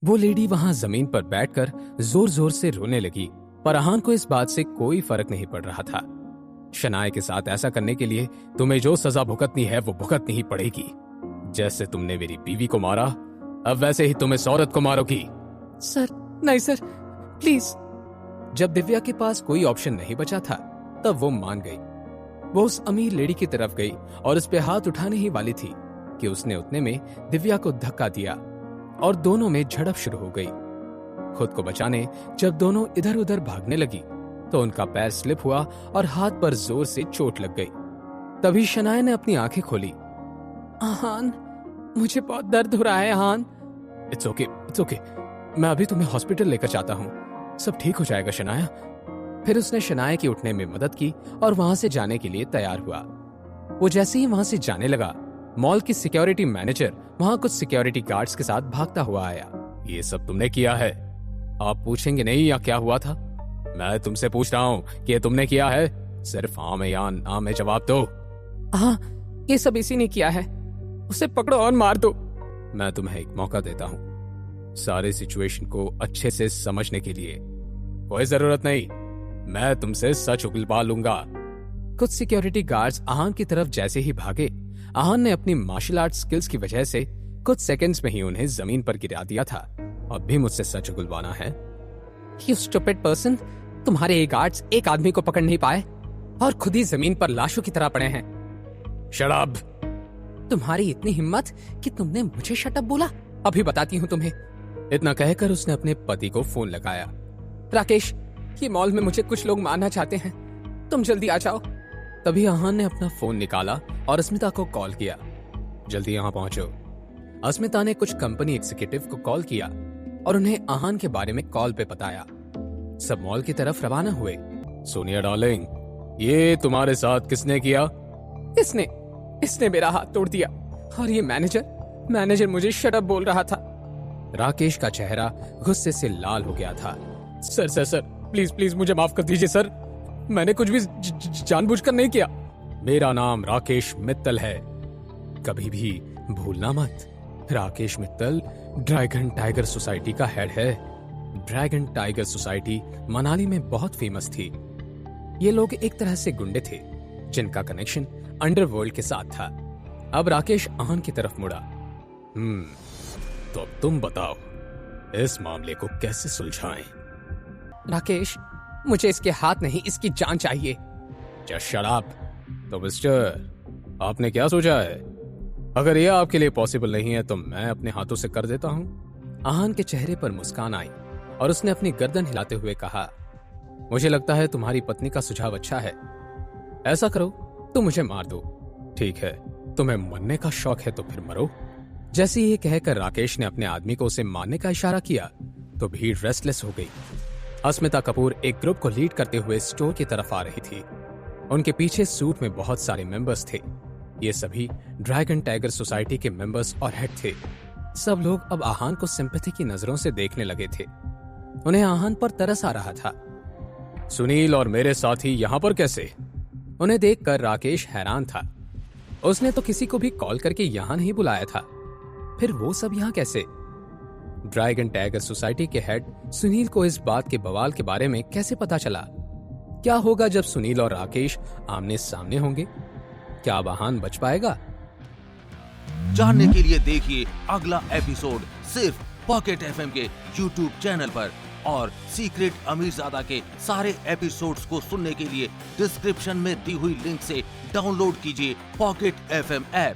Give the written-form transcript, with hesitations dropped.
वो लेडी वहां जमीन पर बैठकर जोर जोर से रोने लगी, पर अहान को इस बात से कोई फर्क नहीं पड़ रहा था। शनाए के साथ ऐसा करने के लिए तुम्हें जो सजा भुगतनी है वो भुगतनी ही पड़ेगी। जैसे तुमने मेरी बीवी को मारा, अब वैसे ही तुम इस औरत को मारोगी। सर, नहीं सर, प्लीज। जब दिव्या के पास कोई ऑप्शन नहीं बचा था, तब वो मान गई। वो उस अमीर लेडी की तरफ गई और उस पे हाथ उठाने ही वाली थी कि उसने उतने में दिव्या को धक्का दिया और दोनों में झड़प शुरू हो गई। खुद को बचाने जब दोनों इधर उधर भागने लगी तो उनका पैर स्लिप हुआ और हाथ पर जोर से चोट लग गई। तभी शनाया ने अपनी आंखें खोली। आहान, मुझे बहुत दर्द हो रहा है आहान। इट्स ओके, इट्स ओके, मैं अभी तुम्हें हॉस्पिटल लेकर जाता हूँ, सब ठीक हो जाएगा शनाया। फिर उसने शनाया की उठने में मदद की और वहां से जाने के लिए तैयार हुआ। वो जैसे ही वहां से जाने लगा, मॉल की सिक्योरिटी मैनेजर वहां कुछ सिक्योरिटी गार्ड्स के साथ भागता हुआ आया। ये सब तुमने किया है? आप पूछेंगे नहीं या क्या हुआ था? मैं तुमसे पूछ रहा हूँ कि ये तुमने किया है? सिर्फ हाँ में या ना में जवाब दो। हाँ, ये सब इसी ने किया है, उसे पकड़ो और मार दो। मैं तुम्हें एक मौका देता हूँ सारे सिचुएशन को अच्छे से समझने के लिए। कोई जरूरत नहीं, मैं तुमसे सच उगलवा लूंगा। कुछ सिक्योरिटी गार्ड्स आहान की तरफ जैसे ही भागे, आहान ने अपनी मार्शल आर्ट स्किल्स की वजह से कुछ सेकंड्स में ही उन्हें जमीन पर गिरा दिया था। अब भी मुझसे सच उगलवाना है? You stupid person, तुम्हारे ये गार्ड्स एक आदमी को पकड़ नहीं पाए और खुद ही जमीन पर लाशों की तरह पड़े हैं। Shut up! तुम्हारी इतनी हिम्मत कि तुमने मुझे शट अप बोला? अभी बताती हूँ तुम्हें। इतना कहकर उसने अपने पति को फोन लगाया। राकेश, ये मॉल में मुझे कुछ लोग मारना चाहते हैं, तुम जल्दी आ जाओ। तभी आहान ने अपना फोन निकाला और अस्मिता को कॉल किया। जल्दी यहाँ पहुंचो। अस्मिता ने कुछ कंपनी एग्जीक्यूटिव को कॉल किया और उन्हें आहान के बारे में कॉल पे बताया। सब मॉल की तरफ रवाना हुए। सोनिया डार्लिंग, ये तुम्हारे साथ किसने किया? इसने मेरा हाथ तोड़ दिया और ये मैनेजर मुझे शट अप बोल रहा था। राकेश का चेहरा गुस्से से लाल हो गया था। सर, प्लीज मुझे माफ कर दीजिए सर, मैंने कुछ भी जानबूझकर नहीं किया। मेरा नाम राकेश मित्तल है, कभी भी भूलना मत। Rakesh Mittal dragon tiger society का हेड है। ड्रैगन टाइगर सोसाइटी मनाली में बहुत फेमस थी। ये लोग एक तरह से गुंडे थे जिनका कनेक्शन अंडरवर्ल्ड के साथ था। अब राकेश आहान की तरफ मुड़ा। तो अब तुम बताओ, इस मामले को कैसे सुलझाएं? राकेश, मुझे इसके हाथ नहीं, इसकी जान चाहिए। Just shut up. तो मिस्टर, आपने क्या सोचा है? अगर यह आपके लिए पॉसिबल नहीं है तो मैं अपने हाथों से कर देता हूँ। आहान के चेहरे पर मुस्कान आई और उसने अपनी गर्दन हिलाते हुए कहा, मुझे लगता है तुम्हारी पत्नी का सुझाव अच्छा है। ऐसा करो, तुम मुझे मार दो। ठीक है, तुम्हें मरने का शौक है तो फिर मरो। जैसे ये कहकर राकेश ने अपने आदमी को उसे मारने का इशारा किया तो भीड़ रेस्टलेस हो गई। अस्मिता कपूर एक ग्रुप को लीड करते हुए स्टोर की तरफ आ रही थी। उनके पीछे सूट में बहुत सारे मेंबर्स थे। ये सभी ड्रैगन टाइगर सोसाइटी के मेंबर्स और हेड थे। सब लोग अब आहान को सिंपैथी की नजरों से देखने लगे थे। उन्हें आहान पर तरस आ रहा था। सुनील और मेरे साथी यहाँ पर कैसे? उन्हें देखकर राकेश हैरान था। उसने तो किसी को भी कॉल करके यहाँ नहीं बुलाया था, फिर वो सब यहाँ कैसे? ड्रैगन टाइगर सोसाइटी के हेड सुनील को इस बात के बवाल के बारे में कैसे पता चला? क्या होगा जब सुनील और राकेश आमने सामने होंगे? क्या अब आहान बच पाएगा? जानने के लिए देखिए अगला एपिसोड सिर्फ पॉकेट एफएम के YouTube चैनल पर, और सीक्रेट अमीरजादा के सारे एपिसोड्स को सुनने के लिए डिस्क्रिप्शन में दी हुई लिंक से डाउनलोड कीजिए पॉकेट एफएम ऐप।